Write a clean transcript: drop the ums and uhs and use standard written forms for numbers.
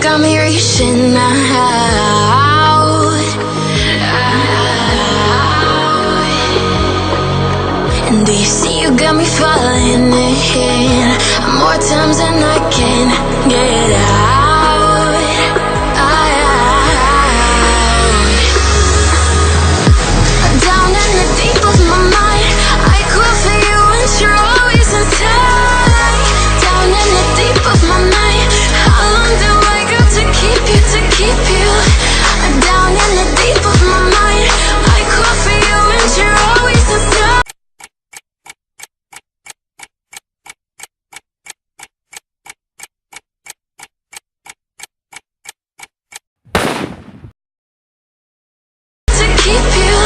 got me reaching out. And do you see you got me falling in more times than I can get out. Down in the deep of my mind, I call for you and you're always in sight. Down in the deep of my mind, how long do I got to keep you, to keep you? Down in the deep of my mind, I call for you and you're always in sight. To keep you.